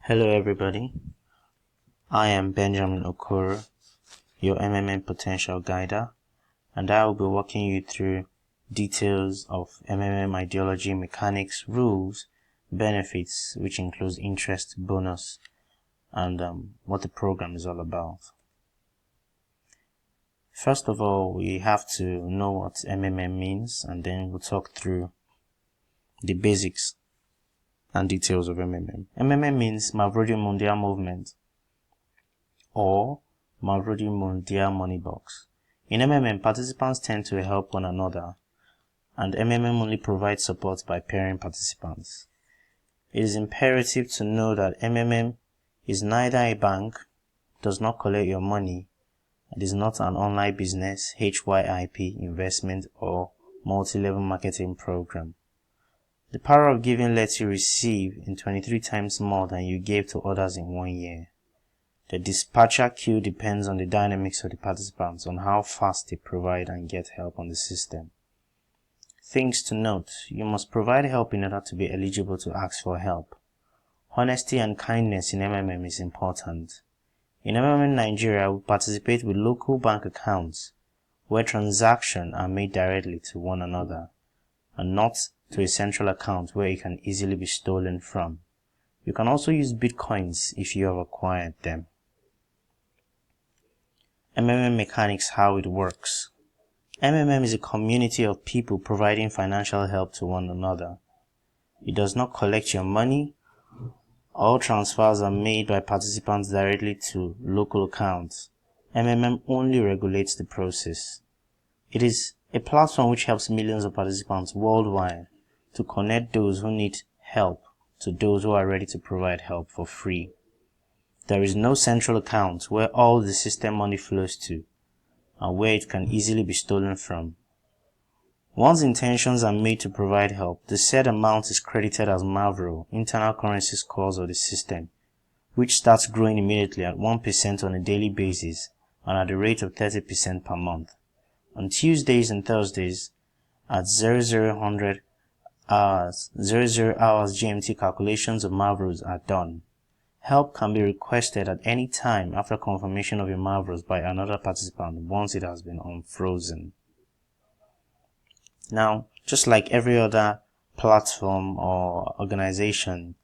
Hello everybody, I am Benjamin Okoro, your MMM Potential Guider, and I will be walking you through details of MMM ideology, mechanics, rules, benefits, which includes interest, bonus, and what the program is all about. First of all, we have to know what MMM means, and then we'll talk through the basics and details of MMM. MMM means Mavrodi Mundial Movement, or Mavrodi Mundial Money Box. In MMM, participants tend to help one another, and MMM only provides support by pairing participants. It is imperative to know that MMM is neither a bank, does not collect your money, and is not an online business, HYIP, investment, or multi-level marketing program. The power of giving lets you receive in 23 times more than you gave to others in 1 year. The dispatcher queue depends on the dynamics of the participants, on how fast they provide and get help on the system. Things to note: you must provide help in order to be eligible to ask for help. Honesty and kindness in MMM is important. In MMM Nigeria, we participate with local bank accounts where transactions are made directly to one another and not to a central account where it can easily be stolen from. You can also use Bitcoins if you have acquired them. MMM mechanics, how it works. MMM is a community of people providing financial help to one another. It does not collect your money. All transfers are made by participants directly to local accounts. MMM only regulates the process. It is a platform which helps millions of participants worldwide to connect those who need help to those who are ready to provide help for free. There is no central account where all the system money flows to and where it can easily be stolen from. Once intentions are made to provide help, the said amount is credited as Mavro, internal currency scores of the system, which starts growing immediately at 1% on a daily basis and at the rate of 30% per month. On Tuesdays and Thursdays at 0000 hours GMT, calculations of Mavros are done. Help can be requested at any time after confirmation of your Mavros by another participant once it has been unfrozen. Now, just like every other platform or organization,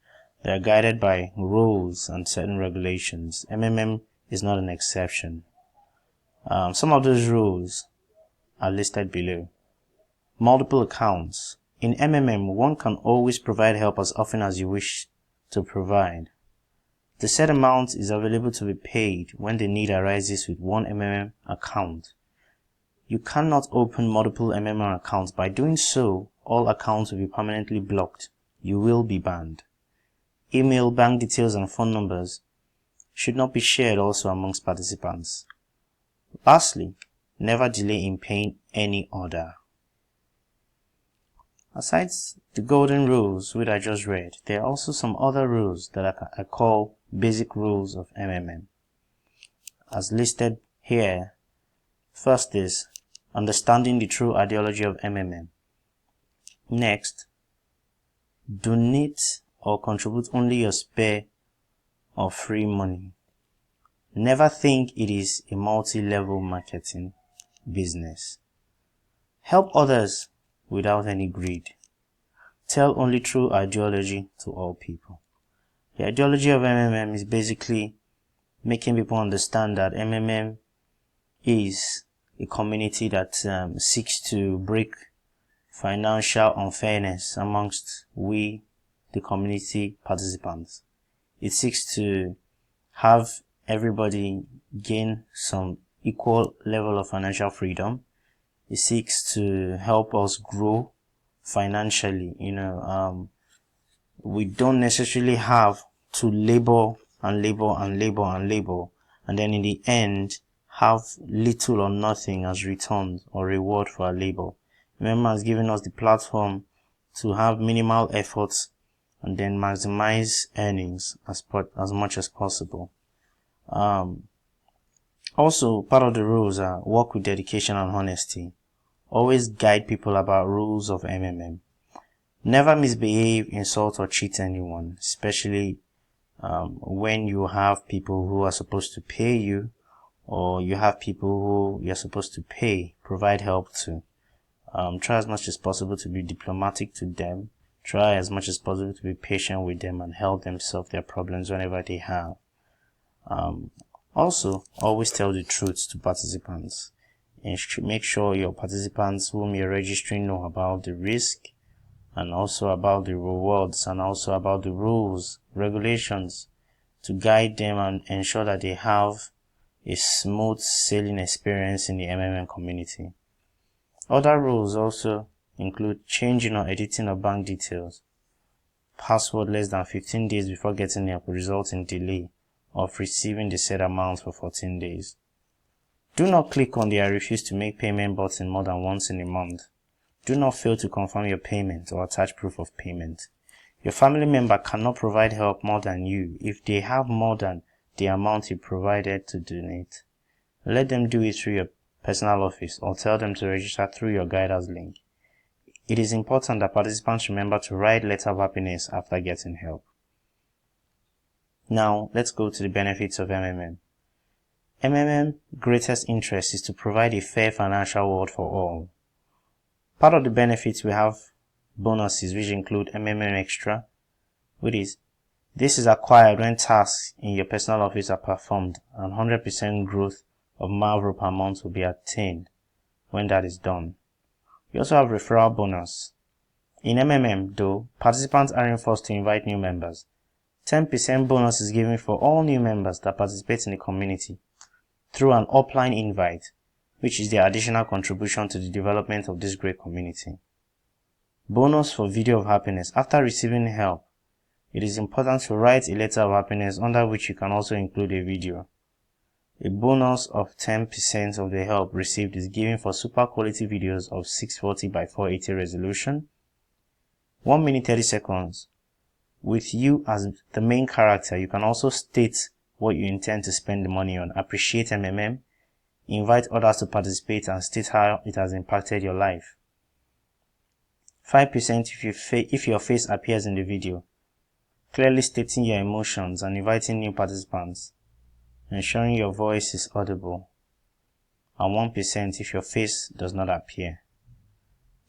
they are guided by rules and certain regulations. MMM is not an exception. Some of those rules are listed below. Multiple accounts. In MMM, one can always provide help as often as you wish to provide. The said amount is available to be paid when the need arises with one MMM account. You cannot open multiple MMM accounts. By doing so, all accounts will be permanently blocked. You will be banned. Email, bank details, and phone numbers should not be shared also amongst participants. Lastly, never delay in paying any order. Aside the golden rules which I just read, there are also some other rules that I call basic rules of MMM. As listed here, first is understanding the true ideology of MMM. Next, donate or contribute only your spare or free money. Never think it is a multi-level marketing business. Help others without any greed. Tell only true ideology to all people. The ideology of MMM is basically making people understand that MMM is a community that seeks to break financial unfairness amongst we, the community participants. It seeks to have everybody gain some equal level of financial freedom. It seeks to help us grow financially. We don't necessarily have to labor and then in the end have little or nothing as return or reward for our labor. MMM has given us the platform to have minimal efforts and then maximize earnings as much as possible. Also, part of the rules are work with dedication and honesty. Always guide people about rules of MMM. Never misbehave, insult, or cheat anyone, especially when you have people who are supposed to pay you, or you have people who you're supposed to pay, provide help to. Try as much as possible to be diplomatic to them. Try as much as possible to be patient with them and help them solve their problems whenever they have. Also, always tell the truth to participants. And make sure your participants whom you're registering know about the risk, and also about the rewards, and also about the rules, regulations, to guide them and ensure that they have a smooth sailing experience in the MMM community. Other rules also include changing or editing of bank details, password less than 15 days before getting help will result in delay of receiving the said amount for 14 days. Do not click on the I refuse to make payment button more than once in a month. Do not fail to confirm your payment or attach proof of payment. Your family member cannot provide help more than you if they have more than the amount you provided to donate. Let them do it through your personal office or tell them to register through your guidance link. It is important that participants remember to write letter of happiness after getting help. Now, let's go to the benefits of MMM. MMM greatest interest is to provide a fair financial world for all. Part of the benefits we have bonuses which include MMM Extra, which is this is acquired when tasks in your personal office are performed, and 100% growth of Marvel per month will be attained when that is done. We also have referral bonus. In MMM, though, participants aren't forced to invite new members. 10% bonus is given for all new members that participate in the community through an upline invite, which is the additional contribution to the development of this great community. Bonus for video of happiness. After receiving help, it is important to write a letter of happiness under which you can also include a video. A bonus of 10% of the help received is given for super quality videos of 640 by 480 resolution, 1 minute 30 seconds. With you as the main character, you can also state what you intend to spend the money on, appreciate MMM, invite others to participate, and state how it has impacted your life. 5% if your face appears in the video, clearly stating your emotions and inviting new participants, ensuring your voice is audible, and 1% if your face does not appear.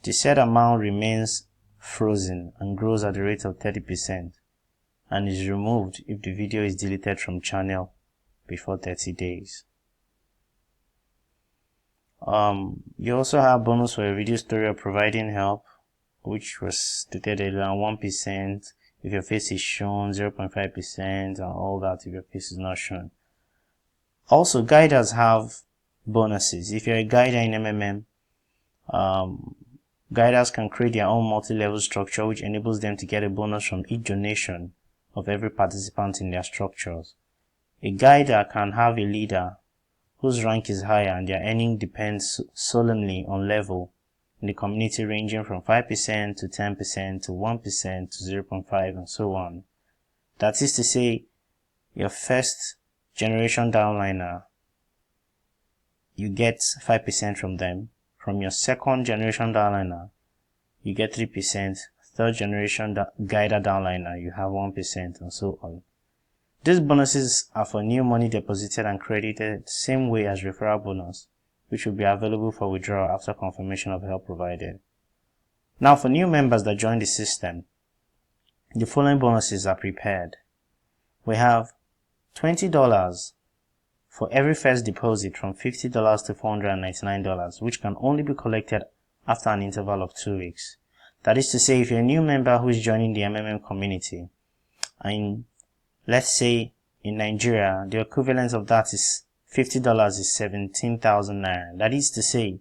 The said amount remains frozen and grows at the rate of 30% and is removed if the video is deleted from channel before 30 days. You also have bonus for a video story of providing help, which was stated earlier, 1% if your face is shown, 0.5% and all that if your face is not shown. Also, guiders have bonuses. If you're a guider in MMM, guiders can create their own multi-level structure which enables them to get a bonus from each donation of every participant in their structures. A guider can have a leader whose rank is higher and their earning depends solemnly on level in the community, ranging from 5% to 10% to 1% to 0.5 and so on. That is to say, your first generation downliner, you get 5% from them. From your second generation downliner, you get 3%. Third generation guider downliner, you have 1% and so on. These bonuses are for new money deposited and credited the same way as referral bonus, which will be available for withdrawal after confirmation of help provided. Now, for new members that join the system, the following bonuses are prepared. We have $20 for every first deposit from $50 to $499, which can only be collected after an interval of 2 weeks. That is to say, if you're a new member who is joining the MMM community, and let's say in Nigeria, the equivalent of that is $50 is 17,000 naira. That is to say,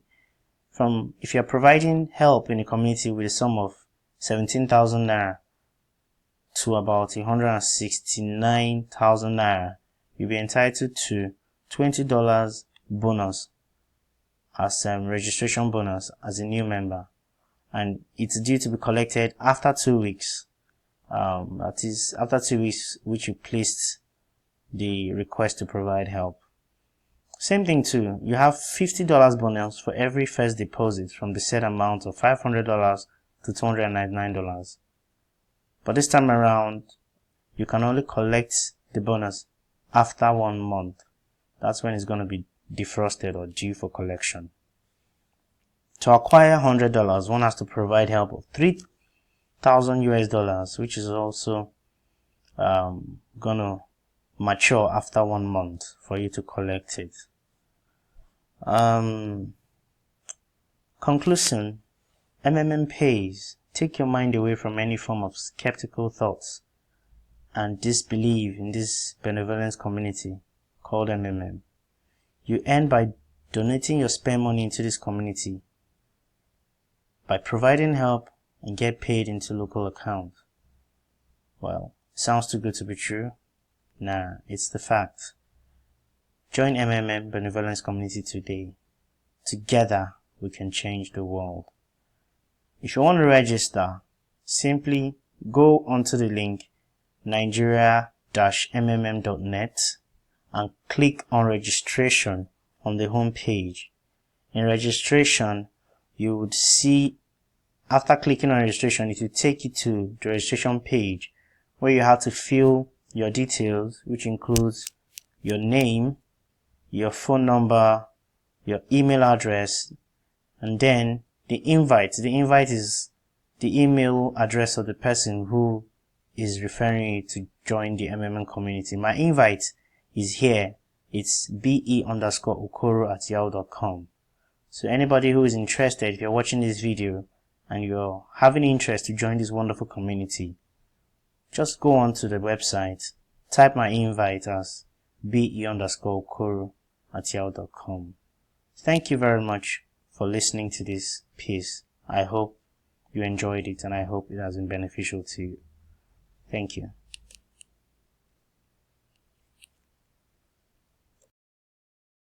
if you're providing help in the community with a sum of 17,000 naira to about 169,000 naira, you'll be entitled to $20 bonus as registration bonus as a new member, and it's due to be collected after 2 weeks. That is after 2 weeks which you placed the request to provide help. Same thing too, you have $50 bonus for every first deposit from the said amount of $500 to $299. But this time around, you can only collect the bonus after 1 month. That's when it's going to be defrosted or due for collection. To acquire $100, one has to provide help of 3,000 US dollars, which is also gonna mature after 1 month for you to collect it. Conclusion: MMM pays. Take your mind away from any form of skeptical thoughts and disbelief in this benevolence community called MMM. You earn by donating your spare money into this community, by providing help, and get paid into local account. Well, sounds too good to be true? Nah, it's the fact. Join MMM Benevolence Community today. Together, we can change the world. If you want to register, simply go onto the link nigeria-mmm.net and click on registration on the home page. In registration, you would see, after clicking on registration, it will take you to the registration page where you have to fill your details, which includes your name, your phone number, your email address, and then the invite. The invite is the email address of the person who is referring you to join the MMM community. My invite is here. It's be_okoro@yahoo.com. So anybody who is interested, if you're watching this video and you're having interest to join this wonderful community, just go on to the website, type my invite as be_okoro@yahoo.com. Thank you very much for listening to this piece. I hope you enjoyed it and I hope it has been beneficial to you. Thank you.